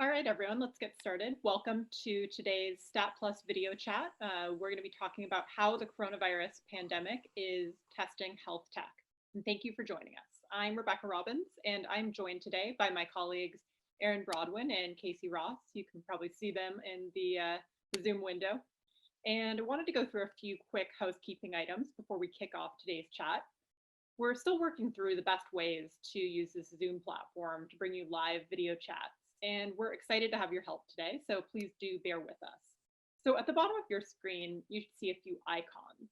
All right, everyone, let's get started. Welcome to today's Stat Plus video chat. We're going to be talking about how the coronavirus pandemic is testing health tech. And thank you for joining us. I'm Rebecca Robbins, and I'm joined today by my colleagues Erin Broadwin and Casey Ross. You can probably see them in the Zoom window. And I wanted to go through a few quick housekeeping items before we kick off today's chat. We're still working through the best ways to use this Zoom platform to bring you live video chats, and we're excited to have your help today, so please do bear with us. So at the bottom of your screen, you should see a few icons.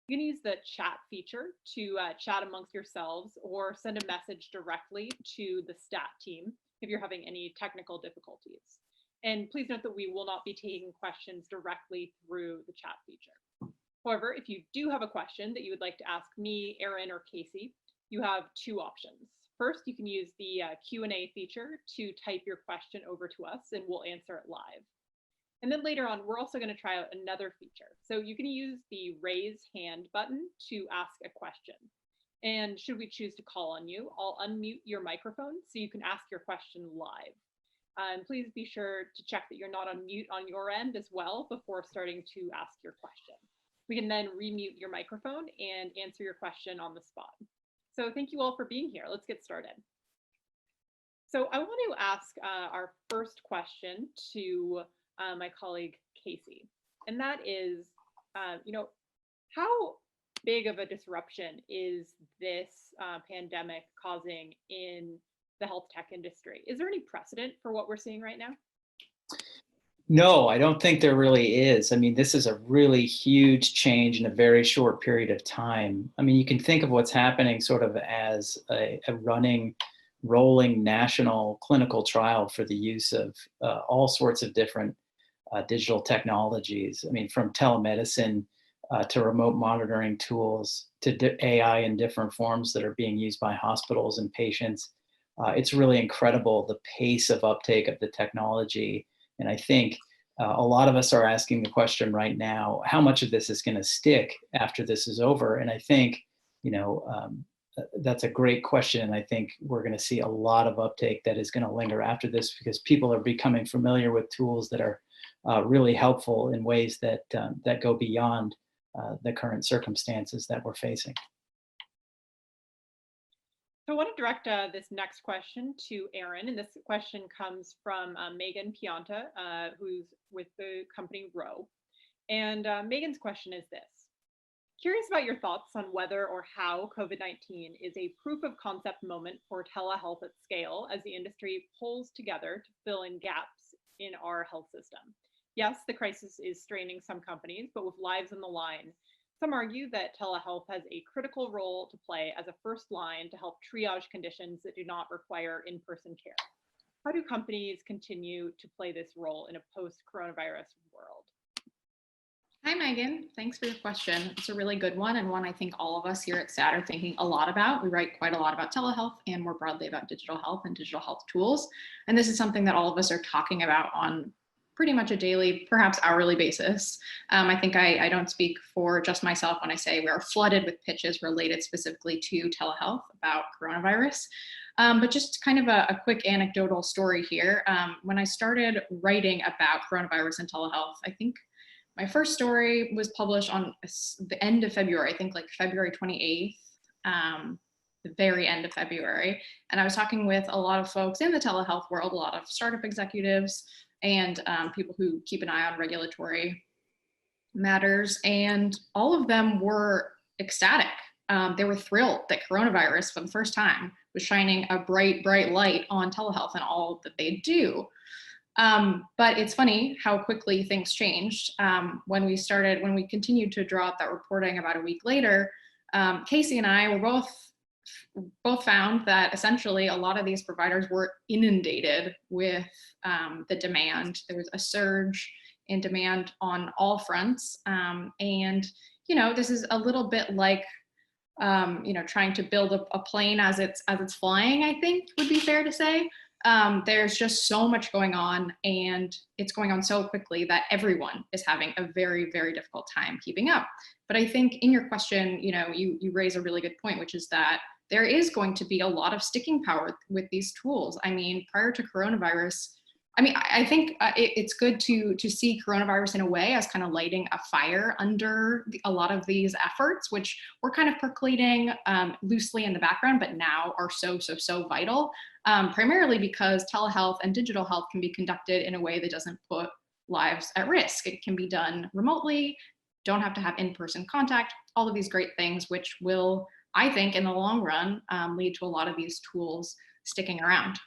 You can use the chat feature to chat amongst yourselves or send a message directly to the STAT team if you're having any technical difficulties. And please note that we will not be taking questions directly through the chat feature. However, if you do have a question that you would like to ask me, Erin, or Casey, you have two options. First, you can use the Q&A feature to type your question over to us and we'll answer it live. And then later on, we're also going to try out another feature. So you can use the raise hand button to ask a question. And should we choose to call on you, I'll unmute your microphone so you can ask your question live. And please be sure to check that you're not on mute on your end as well before starting to ask your question. We can then remute your microphone and answer your question on the spot. So thank you all for being here. Let's get started. So I want to ask our first question to my colleague Casey, and that is, how big of a disruption is this pandemic causing in the health tech industry? Is there any precedent for what we're seeing right now? No, I don't think there really is. I mean, this is a really huge change in a very short period of time. I mean, you can think of what's happening sort of as a rolling national clinical trial for the use of all sorts of different digital technologies. I mean, from telemedicine to remote monitoring tools to AI in different forms that are being used by hospitals and patients. It's really incredible the pace of uptake of the technology. And I think a lot of us are asking the question right now, how much of this is going to stick after this is over? And I think, that's a great question. And I think we're going to see a lot of uptake that is going to linger after this because people are becoming familiar with tools that are really helpful in ways that, that go beyond the current circumstances that we're facing. So I want to direct this next question to Erin, and this question comes from Megan Pianta, who's with the company Row. And Megan's question is this. Curious about your thoughts on whether or how COVID-19 is a proof of concept moment for telehealth at scale as the industry pulls together to fill in gaps in our health system. Yes, the crisis is straining some companies, but with lives on the line, some argue that telehealth has a critical role to play as a first line to help triage conditions that do not require in-person care. How do companies continue to play this role in a post-coronavirus world? Hi, Megan. Thanks for your question. It's a really good one and one I think all of us here at STAT are thinking a lot about. We write quite a lot about telehealth and more broadly about digital health and digital health tools. And this is something that all of us are talking about on pretty much a daily, perhaps hourly basis. I think I don't speak for just myself when I say we are flooded with pitches related specifically to telehealth about coronavirus. But just kind of a quick anecdotal story here. When I started writing about coronavirus and telehealth, I think my first story was published on the end of February, I think like February 28th, the very end of February. And I was talking with a lot of folks in the telehealth world, a lot of startup executives, and people who keep an eye on regulatory matters. And all of them were ecstatic. They were thrilled that coronavirus for the first time was shining a bright, bright light on telehealth and all that they do. But it's funny how quickly things changed. When we continued to draw up that reporting about a week later, Casey and I were both found that essentially a lot of these providers were inundated with the demand. There was a surge in demand on all fronts. And, this is a little bit like, trying to build a plane as it's flying, I think would be fair to say. There's just so much going on and it's going on so quickly that everyone is having a very, very difficult time keeping up. But I think in your question, you raise a really good point, which is that there is going to be a lot of sticking power with these tools. I mean, prior to coronavirus, I mean, I think it's good to see coronavirus in a way as kind of lighting a fire under a lot of these efforts, which were kind of percolating loosely in the background, but now are so vital, primarily because telehealth and digital health can be conducted in a way that doesn't put lives at risk. It can be done remotely, don't have to have in-person contact, all of these great things, which will, I think, in the long run, lead to a lot of these tools sticking around.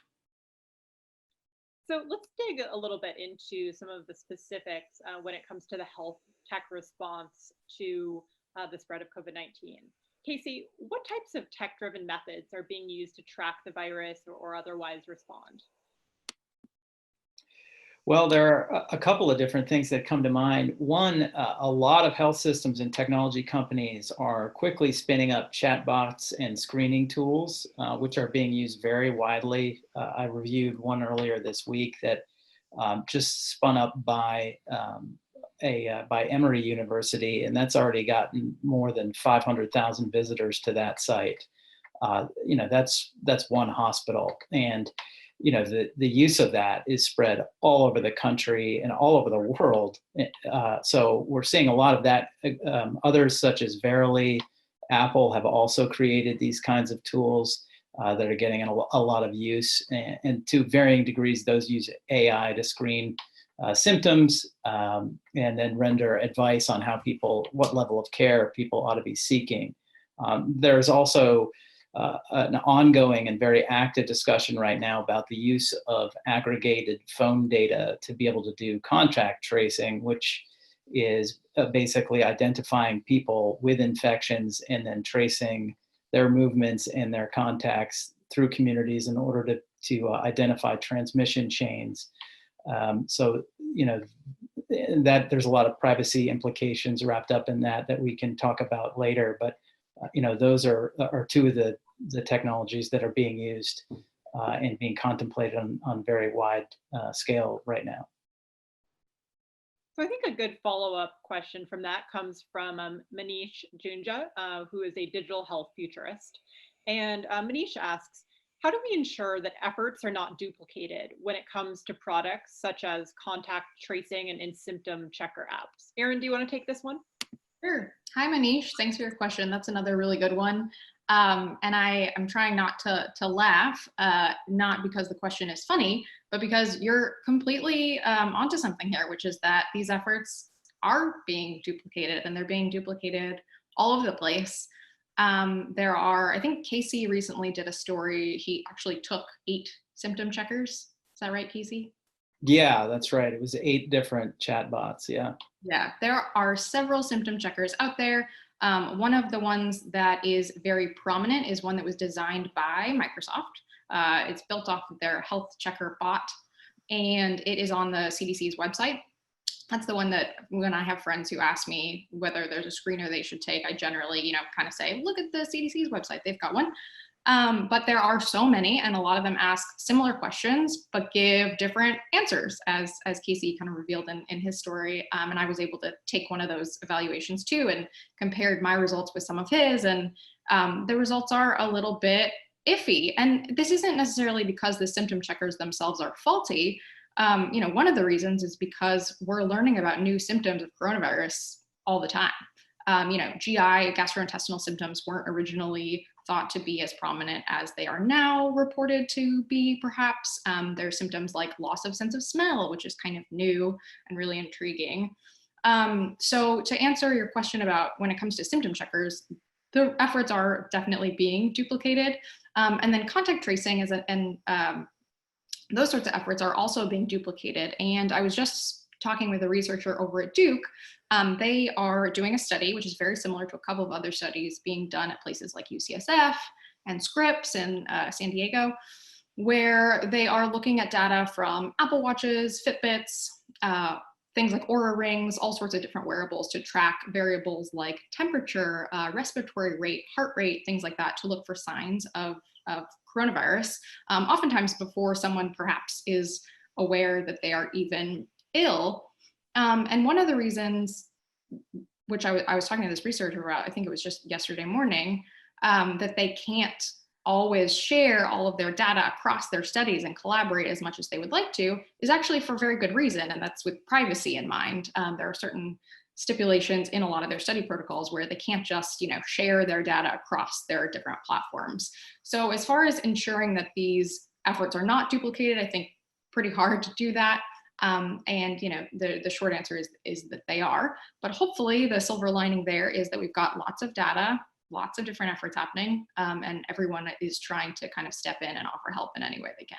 So let's dig a little bit into some of the specifics when it comes to the health tech response to the spread of COVID-19. Casey, what types of tech-driven methods are being used to track the virus or otherwise respond? Well, there are a couple of different things that come to mind. One, a lot of health systems and technology companies are quickly spinning up chatbots and screening tools, which are being used very widely. I reviewed one earlier this week that just spun up by by Emory University, and that's already gotten more than 500,000 visitors to that site. That's one hospital, and the use of that is spread all over the country and all over the world. So we're seeing a lot of that. Others such as Verily, Apple have also created these kinds of tools that are getting a lot of use, and to varying degrees, those use AI to screen symptoms and then render advice on what level of care people ought to be seeking. There's also an ongoing and very active discussion right now about the use of aggregated phone data to be able to do contact tracing, which is basically identifying people with infections and then tracing their movements and their contacts through communities in order to identify transmission chains. So, that there's a lot of privacy implications wrapped up in that we can talk about later, but those are two of the technologies that are being used and being contemplated on very wide scale right now. So I think a good follow-up question from that comes from Manish Junja, who is a digital health futurist. And Manish asks, how do we ensure that efforts are not duplicated when it comes to products such as contact tracing and symptom checker apps? Erin, do you want to take this one? Sure. Hi, Manish. Thanks for your question. That's another really good one. And I'm trying not to laugh, not because the question is funny, but because you're completely onto something here, which is that these efforts are being duplicated, and they're being duplicated all over the place. I think Casey recently did a story. He actually took 8 symptom checkers. Is that right, Casey? Yeah, that's right. It was 8 different chatbots. Yeah. Yeah, there are several symptom checkers out there. One of the ones that is very prominent is one that was designed by Microsoft. It's built off of their health checker bot, and it is on the CDC's website. That's the one that when I have friends who ask me whether there's a screener they should take, I generally, kind of say, look at the CDC's website, they've got one. But there are so many, and a lot of them ask similar questions, but give different answers, as Casey kind of revealed in his story. And I was able to take one of those evaluations too, and compared my results with some of his, and the results are a little bit iffy. And this isn't necessarily because the symptom checkers themselves are faulty. One of the reasons is because we're learning about new symptoms of coronavirus all the time. GI, gastrointestinal symptoms weren't originally thought to be as prominent as they are now reported to be, perhaps. There are symptoms like loss of sense of smell, which is kind of new and really intriguing. So to answer your question about when it comes to symptom checkers, the efforts are definitely being duplicated. And then contact tracing those sorts of efforts are also being duplicated. And I was just talking with a researcher over at Duke. They are doing a study, which is very similar to a couple of other studies being done at places like UCSF and Scripps and San Diego, where they are looking at data from Apple Watches, Fitbits, things like Oura Rings, all sorts of different wearables to track variables like temperature, respiratory rate, heart rate, things like that, to look for signs of coronavirus, oftentimes before someone perhaps is aware that they are even ill. And one of the reasons, which I was talking to this researcher about, I think it was just yesterday morning, that they can't always share all of their data across their studies and collaborate as much as they would like to is actually for very good reason, and that's with privacy in mind. There are certain stipulations in a lot of their study protocols where they can't just, share their data across their different platforms. So as far as ensuring that these efforts are not duplicated, I think pretty hard to do that. The short answer is that they are. But hopefully the silver lining there is that we've got lots of data, lots of different efforts happening, and everyone is trying to kind of step in and offer help in any way they can.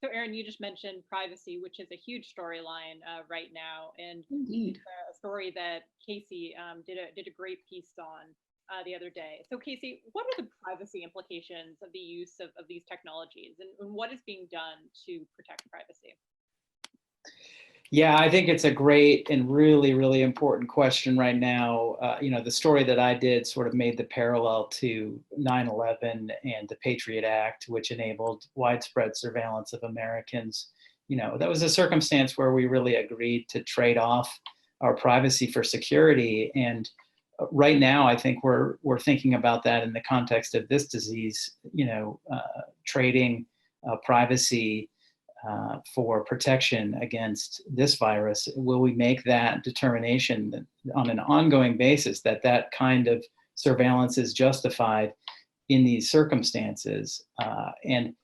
So Erin, you just mentioned privacy, which is a huge storyline right now, and Indeed. a story that Casey did a great piece on the other day. So Casey, what are the privacy implications of the use of these technologies, and what is being done to protect privacy? Yeah, I think it's a great and really, really important question right now. The story that I did sort of made the parallel to 9/11 and the Patriot Act, which enabled widespread surveillance of Americans. That was a circumstance where we really agreed to trade off our privacy for security. And right now, I think we're thinking about that in the context of this disease. Trading privacy for protection against this virus. Will we make that determination on an ongoing basis that kind of surveillance is justified in these circumstances? And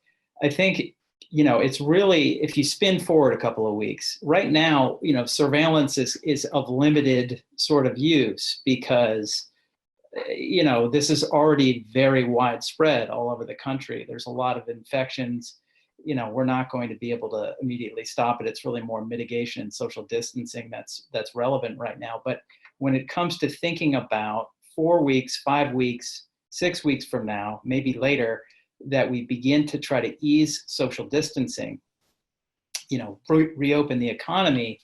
I think, it's really, if you spin forward a couple of weeks, right now, surveillance is of limited sort of use because this is already very widespread all over the country. There's a lot of infections. We're not going to be able to immediately stop it. It's really more mitigation and social distancing that's relevant right now. But when it comes to thinking about 4 weeks, 5 weeks, 6 weeks from now, maybe later, that we begin to try to ease social distancing, reopen the economy,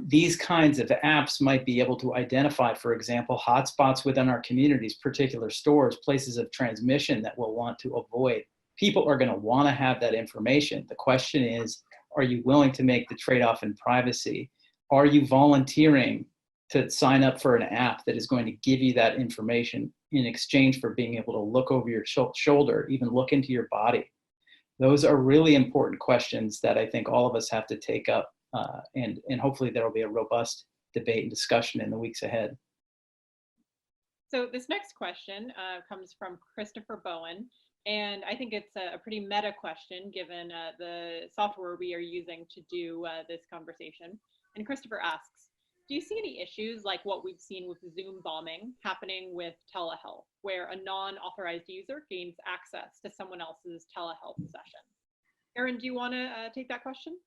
these kinds of apps might be able to identify, for example, hotspots within our communities, particular stores, places of transmission that we'll want to avoid. People are going to want to have that information. The question is, are you willing to make the trade-off in privacy? Are you volunteering to sign up for an app that is going to give you that information in exchange for being able to look over your shoulder, even look into your body? Those are really important questions that I think all of us have to take up, and hopefully there will be a robust debate and discussion in the weeks ahead. So this next question comes from Christopher Bowen. And I think it's a pretty meta question given the software we are using to do this conversation. And Christopher asks, do you see any issues like what we've seen with Zoom bombing happening with telehealth, where a non-authorized user gains access to someone else's telehealth session? Erin, do you want to take that question?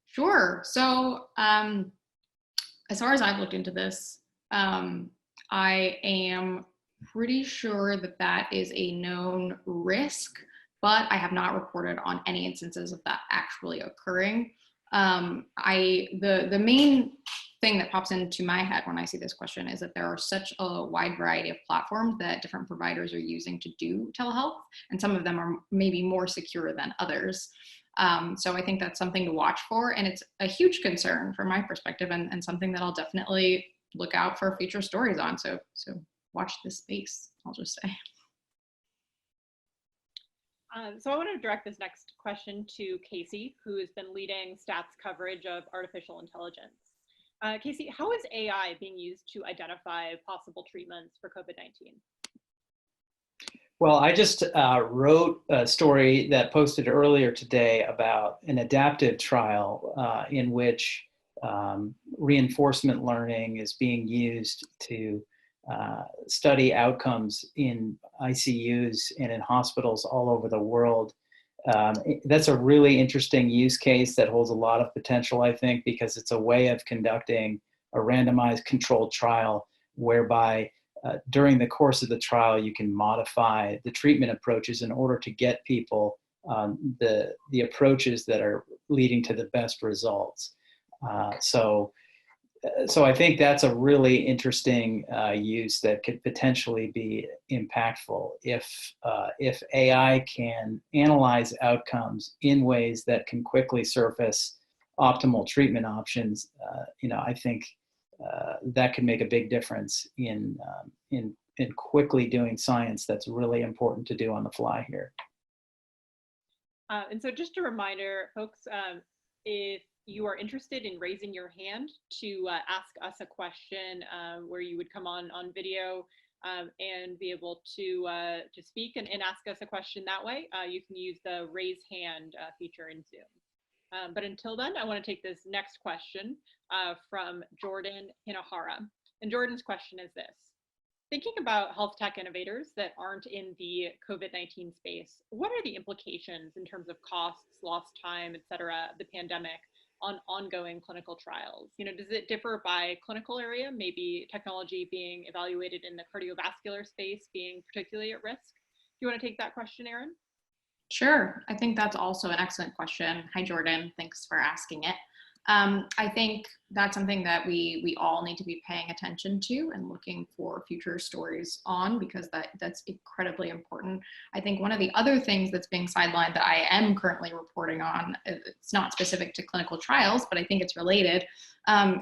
Sure. So as far as I've looked into this, I am pretty sure that is a known risk, but I have not reported on any instances of that actually occurring. The main thing that pops into my head when I see this question is that there are such a wide variety of platforms that different providers are using to do telehealth, and some of them are maybe more secure than others. So I think that's something to watch for, and it's a huge concern from my perspective, and something that I'll definitely look out for future stories on. So watch this space, I'll just say. So I want to direct this next question to Casey, who has been leading stats coverage of artificial intelligence. Casey, how is AI being used to identify possible treatments for COVID-19? Well, I just wrote a story that posted earlier today about an adaptive trial in which reinforcement learning is being used to study outcomes in ICUs and in hospitals all over the world. That's a really interesting use case that holds a lot of potential, I think, because it's a way of conducting a randomized controlled trial whereby during the course of the trial, you can modify the treatment approaches in order to get people the approaches that are leading to the best results. So I think that's a really interesting use that could potentially be impactful if AI can analyze outcomes in ways that can quickly surface optimal treatment options. I think that could make a big difference in quickly doing science that's really important to do on the fly here. And so just a reminder, folks, if you are interested in raising your hand to ask us a question where you would come on video and be able to speak and ask us a question that way, you can use the raise hand feature in Zoom. But until then, I want to take this next question from Jordan Hinahara. And Jordan's question is this: thinking about health tech innovators that aren't in the COVID-19 space, what are the implications in terms of costs, lost time, et cetera, the pandemic on ongoing clinical trials? You know, does it differ by clinical area? Maybe technology being evaluated in the cardiovascular space being particularly at risk? Do you want to take that question, Erin? Sure. I think that's also an excellent question. Hi, Jordan. Thanks for asking it. I think that's something that we all need to be paying attention to and looking for future stories on, because that's incredibly important. I think one of the other things that's being sidelined that I am currently reporting on, it's not specific to clinical trials, but I think it's related,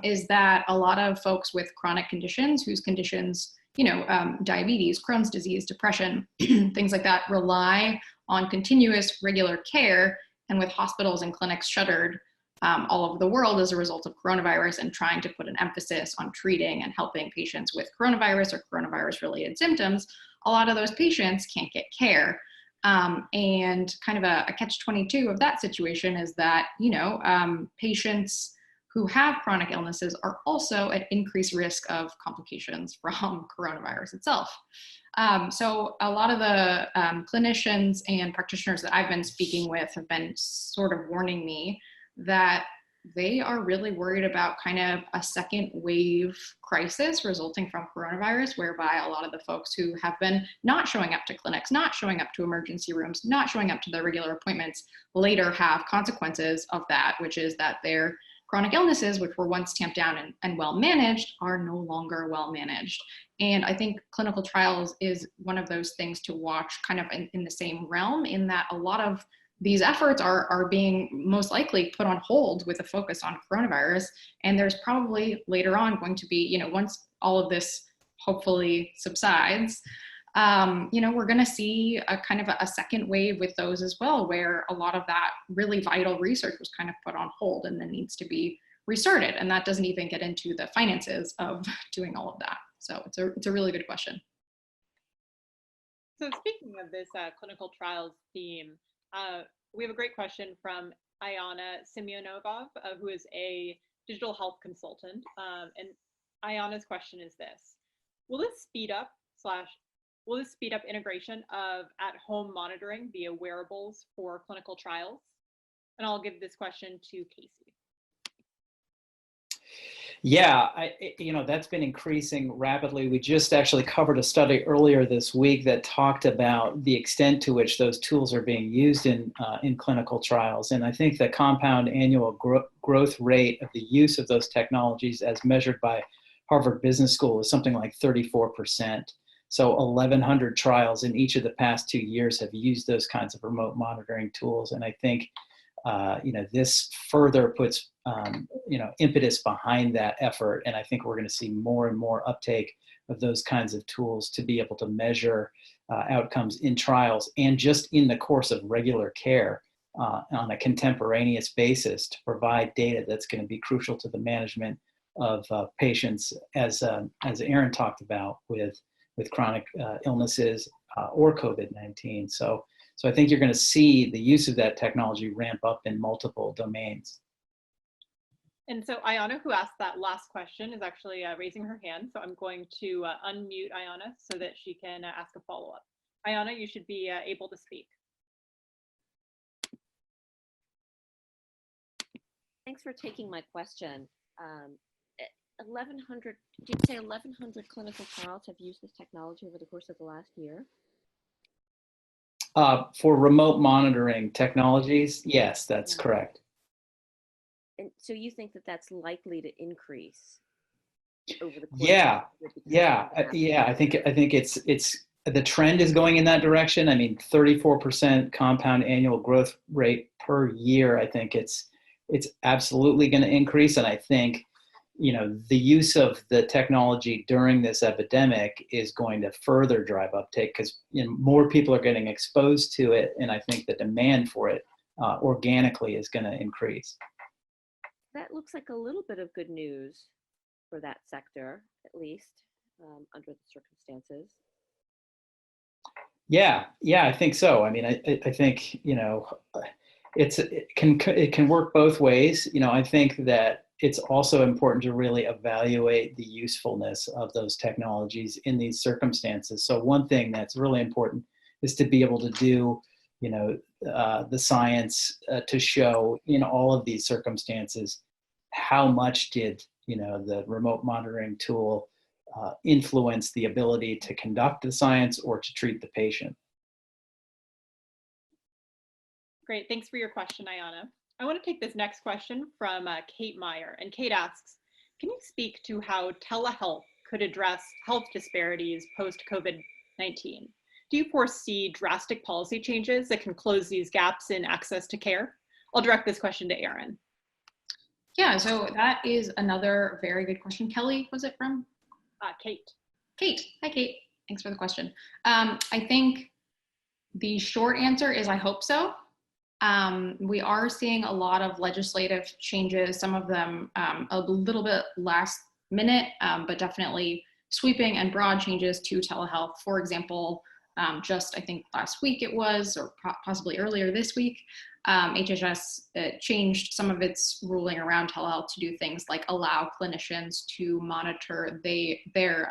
is that a lot of folks with chronic conditions, whose conditions, diabetes, Crohn's disease, depression, things like that, rely on continuous regular care, and with hospitals and clinics shuttered all over the world as a result of coronavirus, and trying to put an emphasis on treating and helping patients with coronavirus or coronavirus related symptoms, a lot of those patients can't get care. And kind of a catch-22 of that situation is that, patients who have chronic illnesses are also at increased risk of complications from coronavirus itself. So a lot of the clinicians and practitioners that I've been speaking with have been sort of warning me that they are really worried about kind of a second wave crisis resulting from coronavirus, whereby a lot of the folks who have been not showing up to clinics, not showing up to emergency rooms, not showing up to their regular appointments, later have consequences of that, which is that their chronic illnesses, which were once tamped down and well managed, are no longer well managed. And I think clinical trials is one of those things to watch kind of in the same realm, in that a lot of these efforts are being most likely put on hold with a focus on coronavirus. And there's probably later on going to be, once all of this hopefully subsides, we're going to see a kind of a second wave with those as well, where a lot of that really vital research was kind of put on hold and then needs to be restarted. And that doesn't even get into the finances of doing all of that. So it's a really good question. So speaking of this clinical trials theme, we have a great question from Ayana Semyonovov, who is a digital health consultant. And Ayana's question is this: will this speed up integration of at-home monitoring via wearables for clinical trials? And I'll give this question to Casey. Yeah, that's been increasing rapidly. We just actually covered a study earlier this week that talked about the extent to which those tools are being used in clinical trials. And I think the compound annual growth rate of the use of those technologies, as measured by Harvard Business School, is something like 34%. So 1,100 trials in each of the past 2 years have used those kinds of remote monitoring tools. And I think this further puts impetus behind that effort. And I think we're going to see more and more uptake of those kinds of tools to be able to measure outcomes in trials and just in the course of regular care on a contemporaneous basis, to provide data that's going to be crucial to the management of patients, as Erin talked about, with chronic illnesses or COVID-19. So I think you're going to see the use of that technology ramp up in multiple domains. And so Ayana, who asked that last question, is actually raising her hand. So I'm going to unmute Ayana so that she can ask a follow-up. Ayana, you should be able to speak. Thanks for taking my question. 1,100, did you say 1,100 clinical trials have used this technology over the course of the last year? For remote monitoring technologies, yes, that's correct. And so you think that that's likely to increase over the course? Yeah. I think it's the trend is going in that direction. I mean, 34% compound annual growth rate per year. I think it's absolutely going to increase, and I think the use of the technology during this epidemic is going to further drive uptake because more people are getting exposed to it, and I think the demand for it organically is going to increase. That looks like a little bit of good news for that sector, at least under the circumstances. Yeah, I think so. I mean, I think it can work both ways. I think that it's also important to really evaluate the usefulness of those technologies in these circumstances. So one thing that's really important is to be able to do, the science to show in all of these circumstances how much did the remote monitoring tool influence the ability to conduct the science or to treat the patient. Great, thanks for your question, Ayana. I want to take this next question from Kate Meyer, and Kate asks, can you speak to how telehealth could address health disparities post-COVID-19? Do you foresee drastic policy changes that can close these gaps in access to care? I'll direct this question to Erin. Yeah, so that is another very good question. Kelly, was it from? Kate. Kate. Hi, Kate. Thanks for the question. I think the short answer is I hope so. We are seeing a lot of legislative changes, some of them a little bit last minute, but definitely sweeping and broad changes to telehealth. For example, just I think last week it was, or possibly earlier this week, HHS changed some of its ruling around telehealth to do things like allow clinicians to monitor their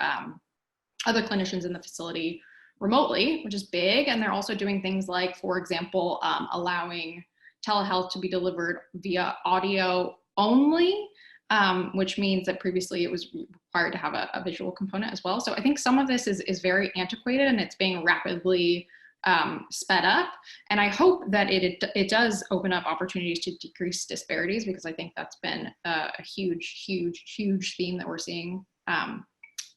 other clinicians in the facility remotely, which is big. And they're also doing things like, for example, allowing telehealth to be delivered via audio only, which means that previously it was required to have a visual component as well. So I think some of this is very antiquated and it's being rapidly sped up. And I hope that it does open up opportunities to decrease disparities, because I think that's been a huge theme that we're seeing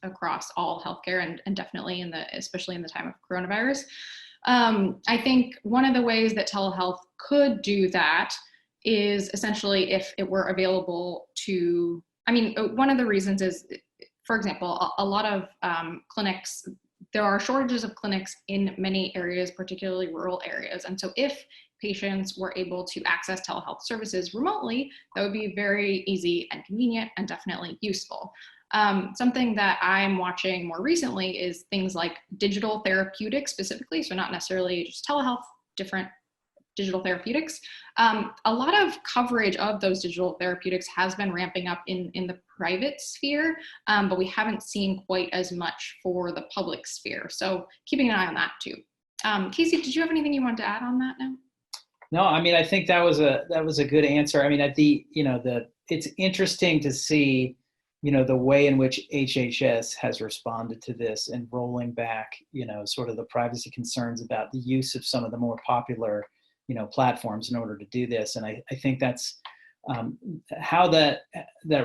across all healthcare and definitely especially in the time of coronavirus. I think one of the ways that telehealth could do that is essentially if it were available to, one of the reasons is, for example, a lot of clinics, there are shortages of clinics in many areas, particularly rural areas. And so if patients were able to access telehealth services remotely, that would be very easy and convenient and definitely useful. Something that I'm watching more recently is things like digital therapeutics specifically, so not necessarily just telehealth, different digital therapeutics. A lot of coverage of those digital therapeutics has been ramping up in the private sphere, but we haven't seen quite as much for the public sphere. So keeping an eye on that too. Casey, did you have anything you wanted to add on that now? No, I think that was a good answer. It's interesting to see, the way in which HHS has responded to this and rolling back, sort of the privacy concerns about the use of some of the more popular, platforms in order to do this. And I think that's how that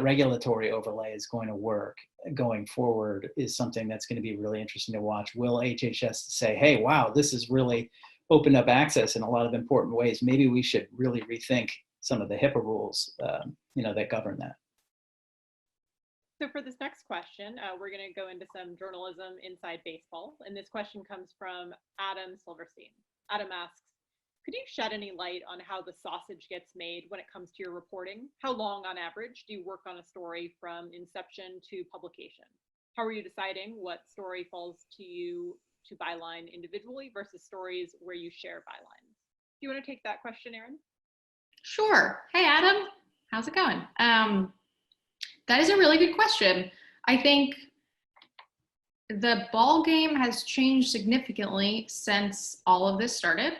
regulatory overlay is going to work going forward is something that's going to be really interesting to watch. Will HHS say, hey, wow, this has really opened up access in a lot of important ways. Maybe we should really rethink some of the HIPAA rules, that govern that. So for this next question, we're going to go into some journalism inside baseball. And this question comes from Adam Silverstein. Adam asks, could you shed any light on how the sausage gets made when it comes to your reporting? How long on average do you work on a story from inception to publication? How are you deciding what story falls to you to byline individually versus stories where you share bylines? Do you want to take that question, Erin? Sure. Hey, Adam. How's it going? That is a really good question. I think the ball game has changed significantly since all of this started.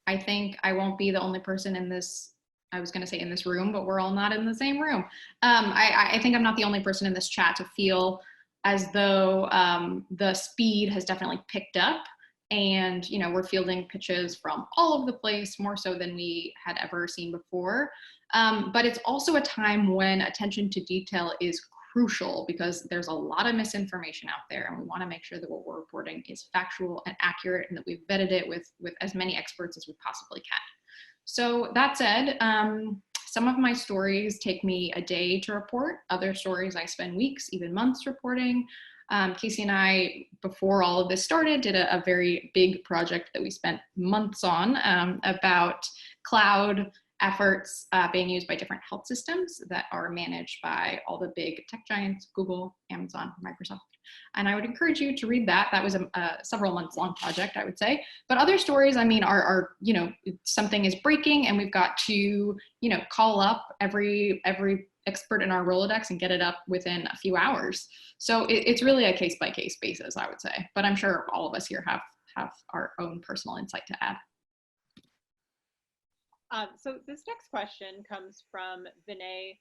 I think I won't be the only person in this, I was going to say in this room, but we're all not in the same room. I think I'm not the only person in this chat to feel as though the speed has definitely picked up, and we're fielding pitches from all over the place, more so than we had ever seen before. But it's also a time when attention to detail is crucial, because there's a lot of misinformation out there, and we want to make sure that what we're reporting is factual and accurate, and that we've vetted it with as many experts as we possibly can. So that said, Some of my stories take me a day to report. Other stories I spend weeks, even months reporting. Casey and I, before all of this started, did a very big project that we spent months on about cloud efforts being used by different health systems that are managed by all the big tech giants, Google, Amazon, Microsoft. And I would encourage you to read that. That was a several months long project, I would say. But other stories, I mean, are something is breaking and we've got to, call up every expert in our Rolodex and get it up within a few hours. So it's really a case by case basis, I would say. But I'm sure all of us here have our own personal insight to add. So this next question comes from Vinay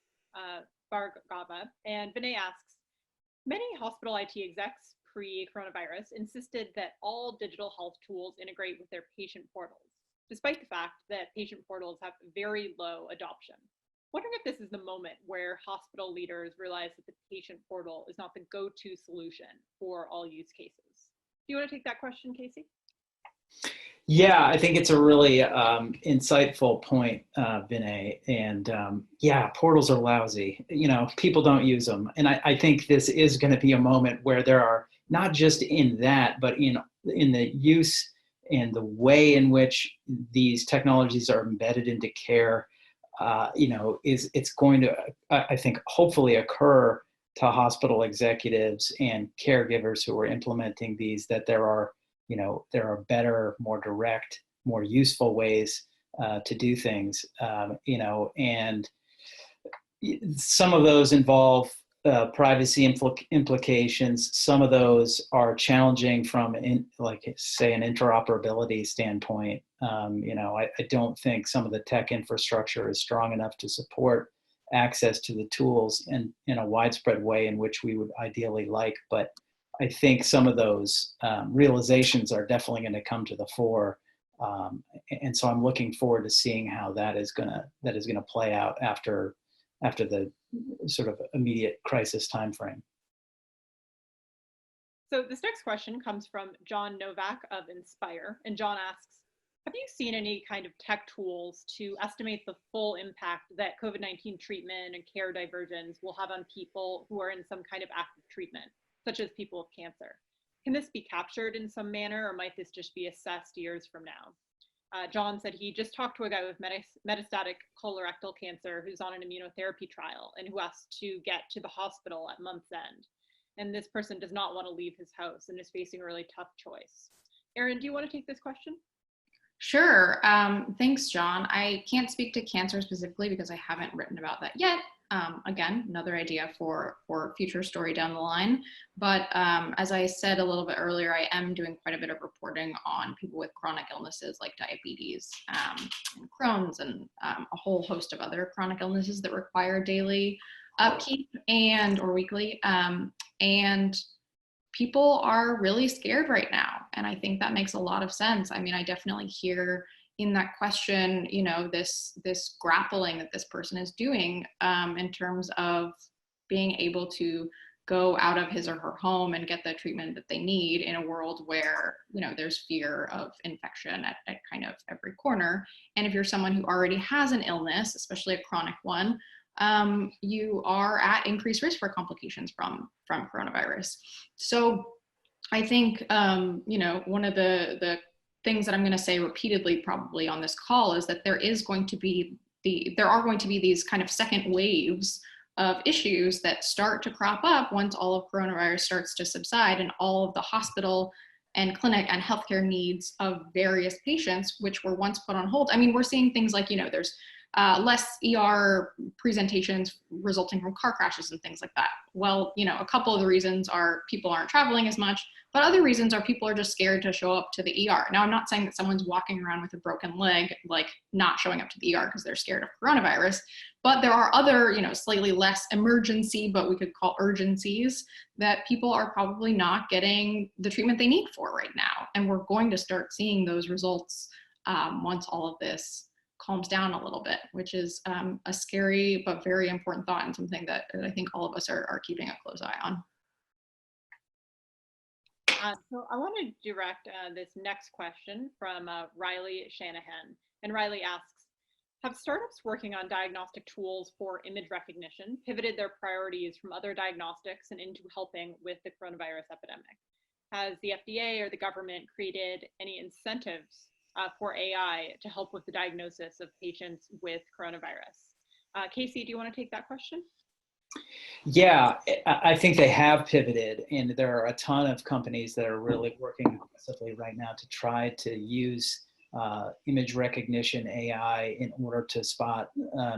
Bhargava, and Vinay asks, many hospital IT execs pre-coronavirus insisted that all digital health tools integrate with their patient portals, despite the fact that patient portals have very low adoption. Wondering if this is the moment where hospital leaders realize that the patient portal is not the go-to solution for all use cases. Do you want to take that question, Casey? Yeah, I think it's a really insightful point, Vinay. And yeah, portals are lousy. People don't use them. And I think this is going to be a moment where there are, not just in that, but in the use and the way in which these technologies are embedded into care, it's going to, I think, hopefully occur to hospital executives and caregivers who are implementing these, that there are better, more direct, more useful ways to do things, and some of those involve privacy implications. Some of those are challenging from, say, an interoperability standpoint. I don't think some of the tech infrastructure is strong enough to support access to the tools in a widespread way in which we would ideally like, but I think some of those realizations are definitely going to come to the fore, and so I'm looking forward to seeing how that is going to play out after the sort of immediate crisis timeframe. So this next question comes from John Novak of Inspire, and John asks, have you seen any kind of tech tools to estimate the full impact that COVID-19 treatment and care diversions will have on people who are in some kind of active treatment, such as people with cancer? Can this be captured in some manner, or might this just be assessed years from now? John said he just talked to a guy with metastatic colorectal cancer who's on an immunotherapy trial and who has to get to the hospital at month's end. And this person does not want to leave his house and is facing a really tough choice. Erin, do you want to take this question? Sure. Thanks, John. I can't speak to cancer specifically because I haven't written about that yet. Again, another idea for future story down the line. But as I said a little bit earlier, I am doing quite a bit of reporting on people with chronic illnesses like diabetes and Crohn's and a whole host of other chronic illnesses that require daily upkeep or weekly. And people are really scared right now. And I think that makes a lot of sense. I mean, I definitely hear in that question, this grappling that this person is doing in terms of being able to go out of his or her home and get the treatment that they need in a world where, there's fear of infection at kind of every corner. And if you're someone who already has an illness, especially a chronic one, you are at increased risk for complications from coronavirus. So I think, one of the things that I'm going to say repeatedly probably on this call is that there are going to be these kind of second waves of issues that start to crop up once all of coronavirus starts to subside and all of the hospital and clinic and healthcare needs of various patients, which were once put on hold. I mean, we're seeing things like, there's less ER presentations resulting from car crashes and things like that. Well, a couple of the reasons are people aren't traveling as much, but other reasons are people are just scared to show up to the ER. Now, I'm not saying that someone's walking around with a broken leg, like not showing up to the ER because they're scared of coronavirus, but there are other, slightly less emergency, but we could call urgencies that people are probably not getting the treatment they need for right now. And we're going to start seeing those results once all of this calms down a little bit, which is a scary but very important thought and something that I think all of us are keeping a close eye on. So I want to direct this next question from Riley Shanahan. And Riley asks, Have startups working on diagnostic tools for image recognition pivoted their priorities from other diagnostics and into helping with the coronavirus epidemic? Has the FDA or the government created any incentives for AI to help with the diagnosis of patients with coronavirus? Casey, do you want to take that question? Yeah, I think they have pivoted, and there are a ton of companies that are really working aggressively right now to try to use image recognition AI in order to spot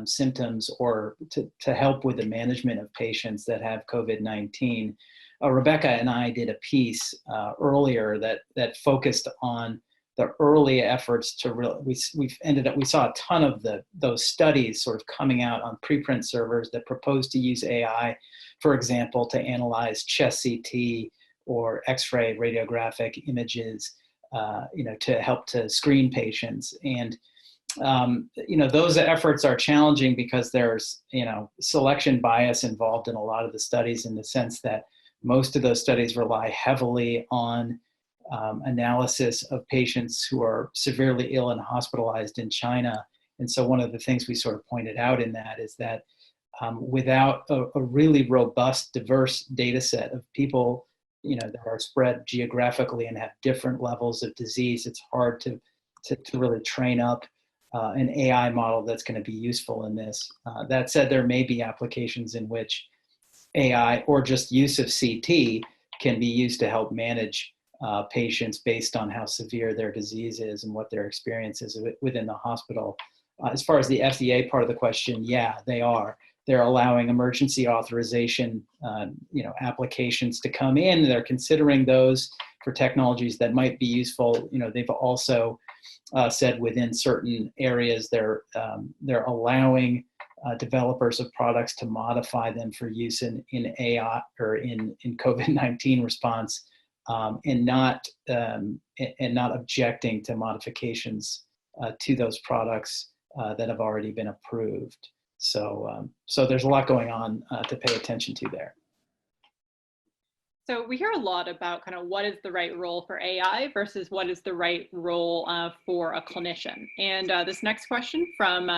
symptoms or to help with the management of patients that have COVID-19. Rebecca and I did a piece earlier that focused on the early efforts to really, we saw a ton of those studies sort of coming out on preprint servers that proposed to use AI, for example, to analyze chest CT or X-ray radiographic images, to help to screen patients. And those efforts are challenging because there's selection bias involved in a lot of the studies, in the sense that most of those studies rely heavily on analysis of patients who are severely ill and hospitalized in China. And so one of the things we sort of pointed out in that is that without a really robust, diverse data set of people, that are spread geographically and have different levels of disease, it's hard to really train up an AI model that's going to be useful in this. That said, there may be applications in which AI or just use of CT can be used to help manage patients based on how severe their disease is and what their experience is within the hospital. As far as the FDA part of the question, yeah, they are. They're allowing emergency authorization, applications to come in. They're considering those for technologies that might be useful. They've also said within certain areas they're allowing developers of products to modify them for use in AI or in COVID-19 response, and not objecting to modifications to those products that have already been approved. So there's a lot going on to pay attention to there. So we hear a lot about kind of what is the right role for AI versus what is the right role for a clinician. And this next question from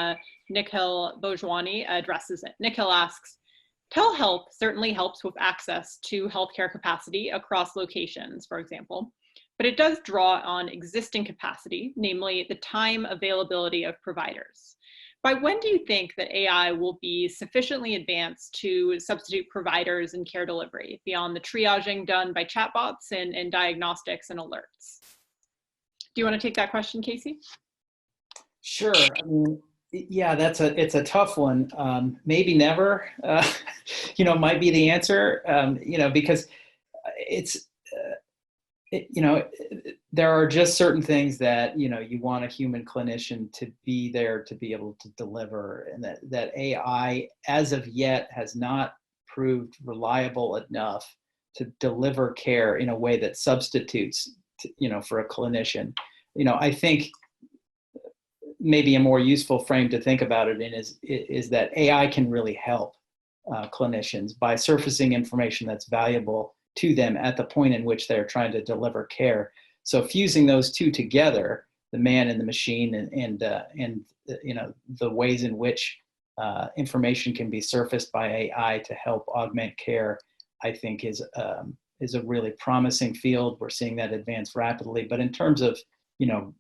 Nikhil Bojwani addresses it. Nikhil asks, telehealth certainly helps with access to healthcare capacity across locations, for example, but it does draw on existing capacity, namely the time availability of providers. By when do you think that AI will be sufficiently advanced to substitute providers in care delivery beyond the triaging done by chatbots and diagnostics and alerts? Do you want to take that question, Casey? Sure. I mean, yeah, it's a tough one. Maybe never, might be the answer, because there are just certain things that, you want a human clinician to be there to be able to deliver, and that AI as of yet has not proved reliable enough to deliver care in a way that substitutes, for a clinician. I think maybe a more useful frame to think about it in is that AI can really help clinicians by surfacing information that's valuable to them at the point in which they're trying to deliver care. So fusing those two together, the man and the machine, and the ways in which information can be surfaced by AI to help augment care, I think is a really promising field. We're seeing that advance rapidly. But in terms of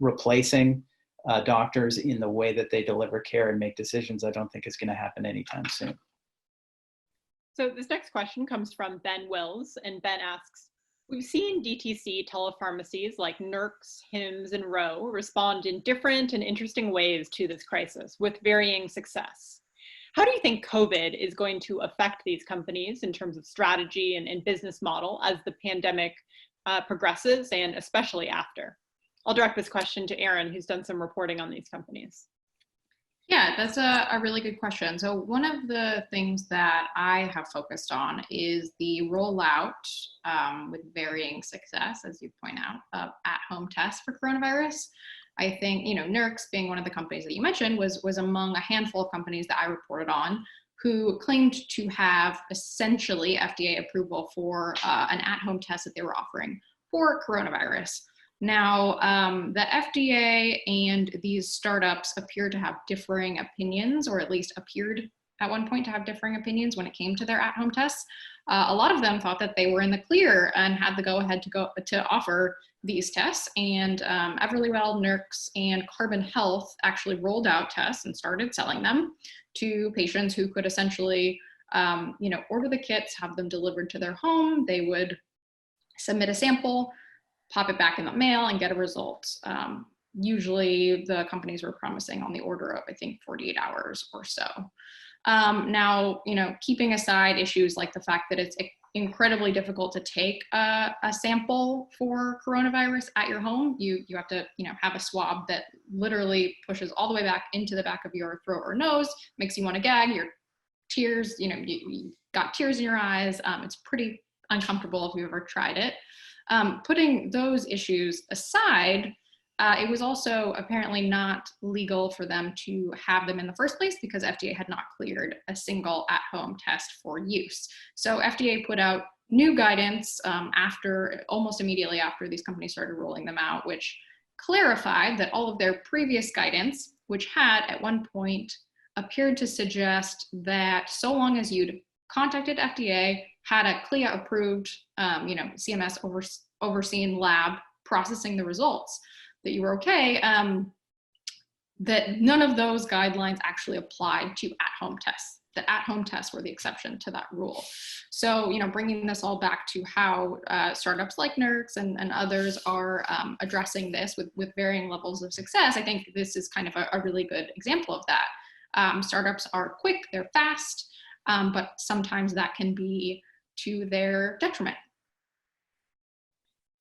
replacing doctors in the way that they deliver care and make decisions, I don't think it's going to happen anytime soon. So this next question comes from Ben Wills, and Ben asks, we've seen DTC telepharmacies like Nurx, Hims, and Ro respond in different and interesting ways to this crisis with varying success. How do you think COVID is going to affect these companies in terms of strategy and business model as the pandemic progresses, and especially after? I'll direct this question to Erin, who's done some reporting on these companies. Yeah, that's a really good question. So one of the things that I have focused on is the rollout with varying success, as you point out, of at-home tests for coronavirus. I think, Nurx, being one of the companies that you mentioned, was among a handful of companies that I reported on who claimed to have essentially FDA approval for an at-home test that they were offering for coronavirus. Now, the FDA and these startups appear to have differing opinions, or at least appeared at one point to have differing opinions when it came to their at-home tests. A lot of them thought that they were in the clear and had the go-ahead to offer these tests. And Everlywell, Nurx, and Carbon Health actually rolled out tests and started selling them to patients who could essentially, order the kits, have them delivered to their home. They would submit a sample, pop it back in the mail, and get a result. Usually the companies were promising on the order of, I think, 48 hours or so. Now, keeping aside issues like the fact that it's incredibly difficult to take a sample for coronavirus at your home, you have to, have a swab that literally pushes all the way back into the back of your throat or nose, makes you want to gag, your tears, you got tears in your eyes. It's pretty uncomfortable if you've ever tried it. Putting those issues aside, it was also apparently not legal for them to have them in the first place because FDA had not cleared a single at-home test for use. So FDA put out new guidance almost immediately after these companies started rolling them out, which clarified that all of their previous guidance, which had at one point appeared to suggest that so long as you'd contacted FDA, had a CLIA-approved, CMS overseen lab processing the results, that you were okay, that none of those guidelines actually applied to at-home tests. The at-home tests were the exception to that rule. So, bringing this all back to how startups like Nurx and others are addressing this with varying levels of success, I think this is kind of a really good example of that. Startups are quick, they're fast, but sometimes that can be to their detriment.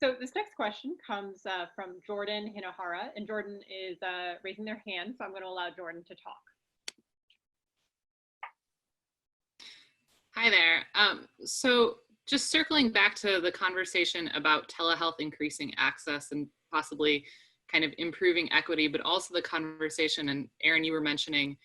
So this next question comes from Jordan Hinohara, and Jordan is raising their hand, so I'm going to allow Jordan to talk. Hi there. So just circling back to the conversation about telehealth increasing access and possibly kind of improving equity, but also the conversation, and Erin, you were mentioning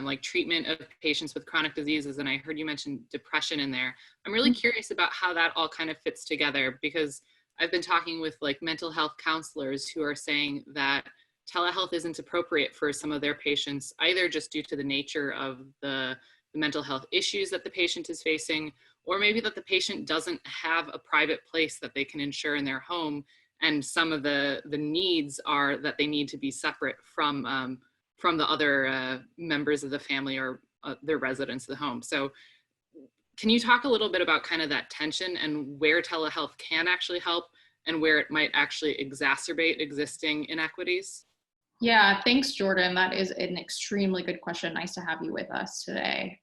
like treatment of patients with chronic diseases, and I heard you mention depression in there. I'm really curious about how that all kind of fits together, because I've been talking with like mental health counselors who are saying that telehealth isn't appropriate for some of their patients, either just due to the nature of the mental health issues that the patient is facing, or maybe that the patient doesn't have a private place that they can ensure in their home. And some of the needs are that they need to be separate from the other members of the family or their residents of the home. So can you talk a little bit about kind of that tension and where telehealth can actually help and where it might actually exacerbate existing inequities? Yeah, thanks, Jordan. That is an extremely good question. Nice to have you with us today.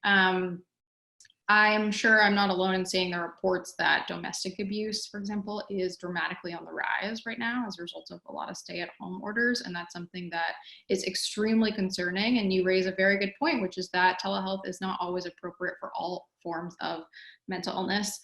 I'm sure I'm not alone in seeing the reports that domestic abuse, for example, is dramatically on the rise right now as a result of a lot of stay-at-home orders. And that's something that is extremely concerning. And you raise a very good point, which is that telehealth is not always appropriate for all forms of mental illness.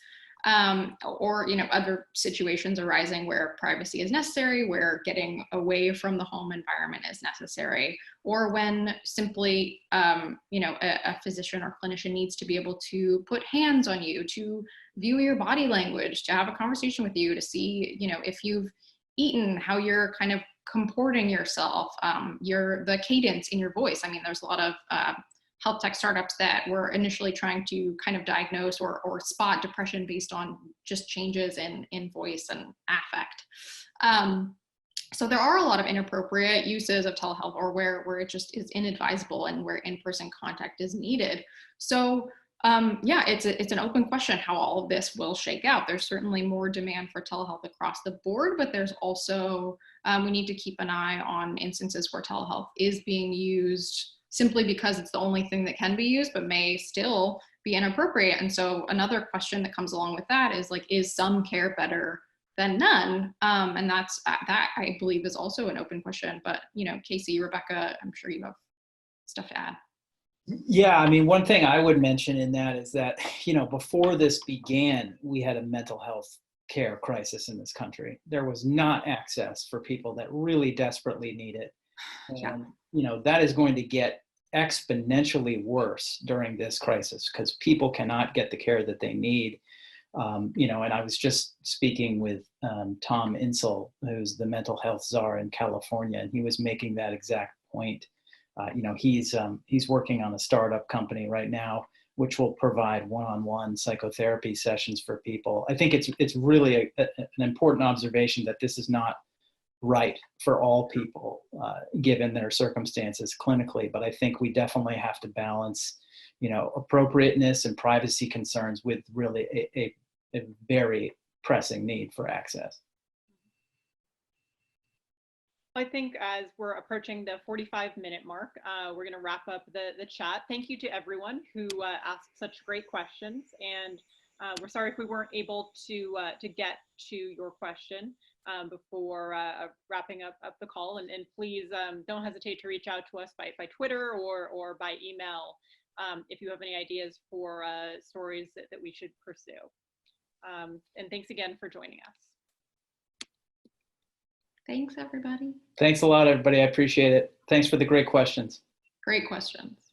Or other situations arising where privacy is necessary, where getting away from the home environment is necessary, or when simply a physician or clinician needs to be able to put hands on you, to view your body language, to have a conversation with you, to see if you've eaten, how you're kind of comporting yourself, the cadence in your voice. I mean, there's a lot of health tech startups that were initially trying to kind of diagnose or spot depression based on just changes in voice and affect. So there are a lot of inappropriate uses of telehealth, or where it just is inadvisable and where in-person contact is needed. So yeah, it's an open question how all of this will shake out. There's certainly more demand for telehealth across the board, but there's also, we need to keep an eye on instances where telehealth is being used simply because it's the only thing that can be used, but may still be inappropriate. And so another question that comes along with that is like, is some care better than none? And that I believe is also an open question. But Casey, Rebecca, I'm sure you have stuff to add. Yeah, I mean, one thing I would mention in that is that, before this began, we had a mental health care crisis in this country. There was not access for people that really desperately need it. And, that is going to get exponentially worse during this crisis because people cannot get the care that they need. And I was just speaking with Tom Insel, who's the mental health czar in California, and he was making that exact point. He's working on a startup company right now, which will provide one-on-one psychotherapy sessions for people. I think it's really an important observation that this is not right for all people, given their circumstances clinically. But I think we definitely have to balance, appropriateness and privacy concerns with really a very pressing need for access. I think as we're approaching the 45-minute mark, we're going to wrap up the chat. Thank you to everyone who asked such great questions, and we're sorry if we weren't able to get to your question before wrapping up the call. And please don't hesitate to reach out to us by Twitter or by email if you have any ideas for stories that we should pursue. And thanks again for joining us. Thanks, everybody. Thanks a lot, everybody. I appreciate it. Thanks for the great questions. Great questions.